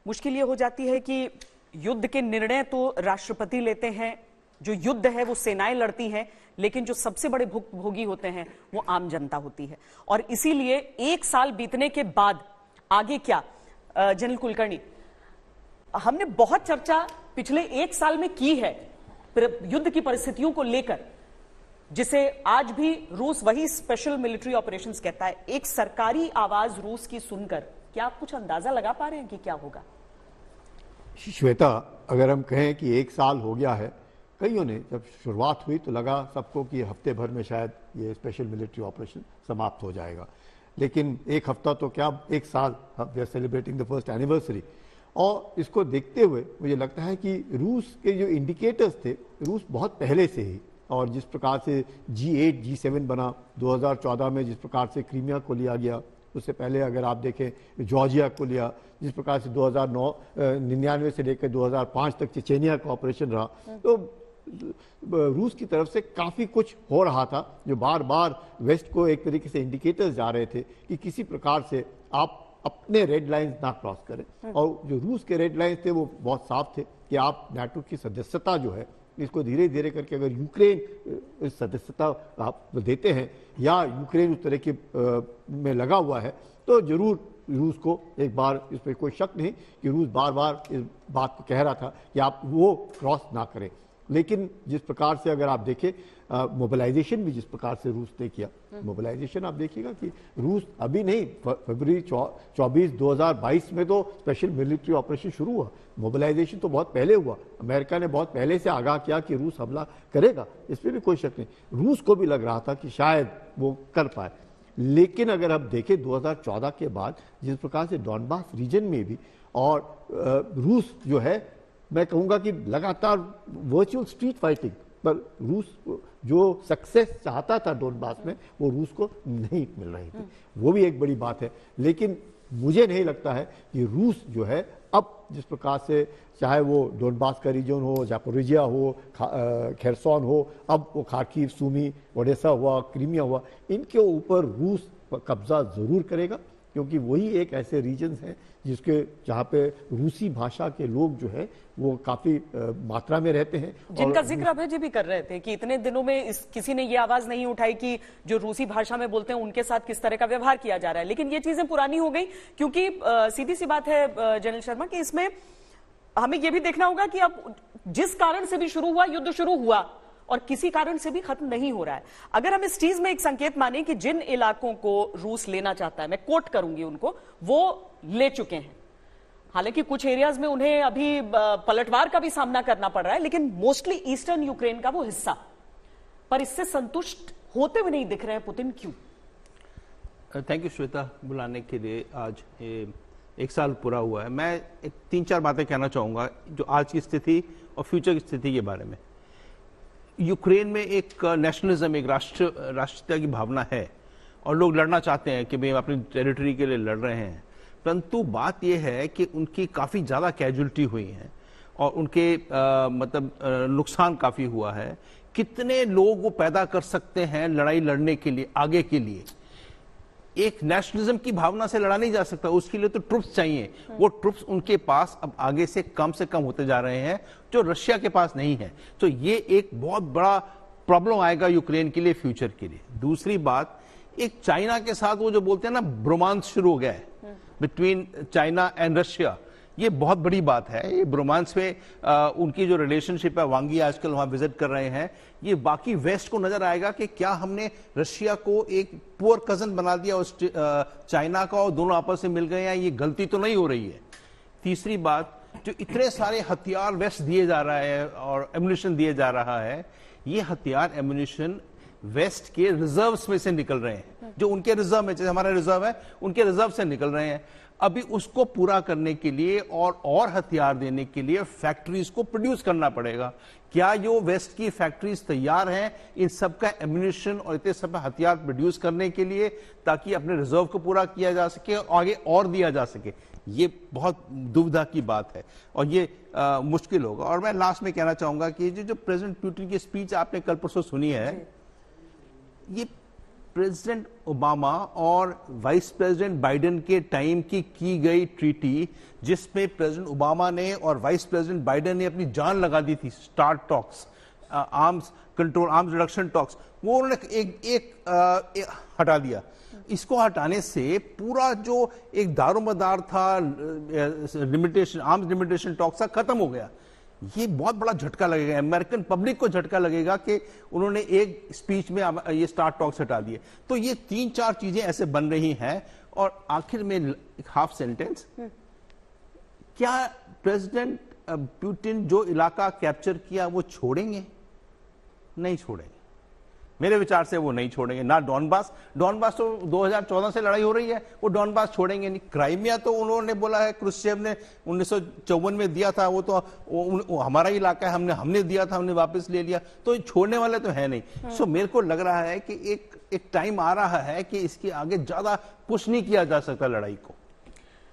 मुश्किल ये हो जाती है कि युद्ध के निर्णय तो राष्ट्रपति लेते हैं, जो युद्ध है वो सेनाएं लड़ती हैं, लेकिन जो सबसे बड़े भोगी होते हैं वो आम जनता होती है। और इसीलिए 1 साल बीतने के बाद आगे क्या? जनरल कुलकर्णी, हमने बहुत चर्चा पिछले 1 साल में की है युद्ध की परिस्थितियों को लेकर, जिसे आज भी रूस वही स्पेशल मिलिट्री ऑपरेशंस कहता है। एक सरकारी आवाज रूस की सुनकर क्या आप कुछ अंदाजा लगा पा रहे हैं कि क्या होगा? श्वेता, अगर हम कहें कि 1 साल हो गया है, कईयों ने जब शुरुआत हुई तो लगा सबको कि हफ्ते भर में शायद ये स्पेशल मिलिट्री ऑपरेशन समाप्त हो जाएगा, लेकिन 1 हफ्ता तो क्या 1 साल, we are celebrating the first anniversary. और इसको देखते हुए मुझे लगता है कि रूस के जो इंडिकेटर्स थे, रूस बहुत पहले से ही, और जिस प्रकार से G8 G7 बना 2014 में, जिस प्रकार से क्रीमिया को लिया गया, उससे पहले अगर आप देखें जॉर्जिया को लिया, जिस प्रकार से 99 से लेकर 2005 तक चेचेनिया का ऑपरेशन रहा, तो रूस की तरफ से काफी कुछ हो रहा था, जो बार बार वेस्ट को एक तरीके से इंडिकेटर्स जा रहे थे कि किसी प्रकार से आप अपने रेड लाइंस ना क्रॉस करें। और जो रूस के रेड लाइंस थे वो बहुत साफ थे कि आप नाटो की सदस्यता जो है इसको धीरे धीरे करके, अगर यूक्रेन सदस्यता आप देते हैं या यूक्रेन उस तरह के में लगा हुआ है, तो जरूर रूस को एक बार, इस पर कोई शक नहीं कि रूस बार बार इस बात को कह रहा था कि आप वो क्रॉस ना करें। लेकिन जिस प्रकार से अगर आप देखें मोबिलाइजेशन भी जिस प्रकार से रूस ने किया, मोबिलाइजेशन आप देखिएगा कि रूस अभी नहीं, फरवरी 24 2022 में तो स्पेशल मिलिट्री ऑपरेशन शुरू हुआ। मोबिलाइजेशन तो बहुत पहले हुआ, अमेरिका ने बहुत पहले से आगाह किया कि रूस हमला करेगा, इसमें भी कोई शक नहीं। रूस को भी लग रहा था कि शायद वो कर पाए, लेकिन अगर आप देखें 2014 के बाद जिस प्रकार से डॉनबास रीजन में भी, और रूस जो है, मैं कहूंगा कि लगातार वर्चुअल स्ट्रीट फाइटिंग पर रूस जो सक्सेस चाहता था डोनबास में, वो रूस को नहीं मिल रही थी। वो भी एक बड़ी बात है। लेकिन मुझे नहीं लगता है कि रूस जो है अब जिस प्रकार से, चाहे वो डोनबास का रीजन हो, जापोरिजिया हो, खेरसोन हो, अब वो खार्किव, सूमी, ओडेसा हुआ, क्रीमिया हुआ, इनके ऊपर रूस कब्जा जरूर करेगा, क्योंकि वही एक ऐसे रीजन्स हैं जिसके जहाँ पे रूसी भाषा के लोग जो है वो काफी मात्रा में रहते हैं, जिनका जिक्र अभय जी भी कर रहे थे कि इतने दिनों में किसी ने ये आवाज नहीं उठाई कि जो रूसी भाषा में बोलते हैं उनके साथ किस तरह का व्यवहार किया जा रहा है। लेकिन ये चीजें पुरानी हो गई, क्योंकि सीधी सी बात है जनरल शर्मा कि इसमें हमें यह भी देखना होगा कि अब जिस कारण से भी शुरू हुआ, युद्ध शुरू हुआ और किसी कारण से भी खत्म नहीं हो रहा है। अगर हम इस चीज में एक संकेत माने कि जिन इलाकों को रूस लेना चाहता है, मैं कोट करूंगी उनको, वो ले चुके हैं। हालांकि कुछ एरियाज में उन्हें अभी पलटवार का भी सामना करना पड़ रहा है, लेकिन मोस्टली ईस्टर्न यूक्रेन का वो हिस्सा, पर इससे संतुष्ट होते हुए नहीं दिख रहे हैं पुतिन, क्यों? थैंक यू श्वेता, बुलाने के लिए। आज 1 साल पूरा हुआ है। मैं 3-4 बातें कहना चाहूंगा जो आज की स्थिति और फ्यूचर की स्थिति के बारे में। यूक्रेन में एक नेशनलिज्म, एक राष्ट्रीयता की भावना है और लोग लड़ना चाहते हैं कि भाई अपनी टेरिटरी के लिए लड़ रहे हैं, परंतु बात यह है कि उनकी काफ़ी ज़्यादा कैजुअलिटी हुई है और उनके नुकसान काफ़ी हुआ है। कितने लोग वो पैदा कर सकते हैं लड़ाई लड़ने के लिए, आगे के लिए? एक नेशनलिज्म की भावना से लड़ा नहीं जा सकता, उसके लिए तो ट्रुप्स चाहिए। वो ट्रुप्स उनके पास अब आगे से कम होते जा रहे हैं, जो रशिया के पास नहीं है। तो ये एक बहुत बड़ा प्रॉब्लम आएगा यूक्रेन के लिए, फ्यूचर के लिए। दूसरी बात, एक चाइना के साथ वो जो बोलते हैं ना, ब्रोमांस शुरू हो गया है बिटवीन चाइना एंड रशिया। ये बहुत बड़ी बात है। ये ब्रोमांस में उनकी जो रिलेशनशिप है, वांगी आजकल वहां विजिट कर रहे हैं, ये बाकी वेस्ट को नजर आएगा कि क्या हमने रशिया को एक पुअर कजन बना दिया उस चाइना का, और दोनों आपस में मिल गए हैं, ये गलती तो नहीं हो रही है। तीसरी बात, जो इतने सारे हथियार वेस्ट दिए जा रहा है और एम्युनिशन दिए जा रहा है, ये हथियार एम्युनिशन वेस्ट के रिजर्व्स में से निकल रहे हैं, जो उनके रिजर्व में, जैसे हमारा रिजर्व है, उनके रिजर्व से निकल रहे हैं। अभी उसको पूरा करने के लिए और हथियार देने के लिए फैक्ट्रीज को प्रोड्यूस करना पड़ेगा। क्या जो वेस्ट की फैक्ट्रीज तैयार हैं इन सब का एम्युनिशन और इतने सब हथियार प्रोड्यूस करने के लिए, ताकि अपने रिजर्व को पूरा किया जा सके और आगे और दिया जा सके? ये बहुत दुविधा की बात है और ये मुश्किल होगा। और मैं लास्ट में कहना चाहूंगा कि जो प्रेसिडेंट पुतिन की स्पीच आपने कल परसों सुनी है, ये प्रेसिडेंट ओबामा और वाइस प्रेसिडेंट बाइडेन के टाइम की गई ट्रीटी, जिसमें प्रेसिडेंट ओबामा ने और वाइस प्रेसिडेंट बाइडेन ने अपनी जान लगा दी थी, start talks, arms control, arms reduction talks, वो उन्होंने एक हटा दिया। इसको हटाने से पूरा जो एक दारोमदार था, लिमिटेशन, आर्म्स लिमिटेशन टॉक्स था, खत्म हो गया। ये बहुत बड़ा झटका लगेगा, अमेरिकन पब्लिक को झटका लगेगा कि उन्होंने एक स्पीच में ये स्टार्ट टॉक्स हटा दिए। तो ये 3-4 चीजें ऐसे बन रही हैं। और आखिर में एक हाफ सेंटेंस, क्या प्रेसिडेंट पुतिन जो इलाका कैप्चर किया वो छोड़ेंगे? नहीं छोड़ेंगे, मेरे विचार से वो नहीं छोड़ेंगे। ना डॉनबास तो 2014 से लड़ाई हो रही है, वो डॉनबास छोड़ेंगे नहीं। क्राइमिया तो उन्होंने बोला है, क्रुश्चेव ने 1954 में दिया था, वो तो वो हमारा ही इलाका है, हमने दिया था, हमने वापस ले लिया, तो छोड़ने वाले तो है नहीं। सो मेरे को लग रहा है कि एक टाइम आ रहा है कि इसके आगे ज्यादा पुश नहीं किया जा सकता लड़ाई को।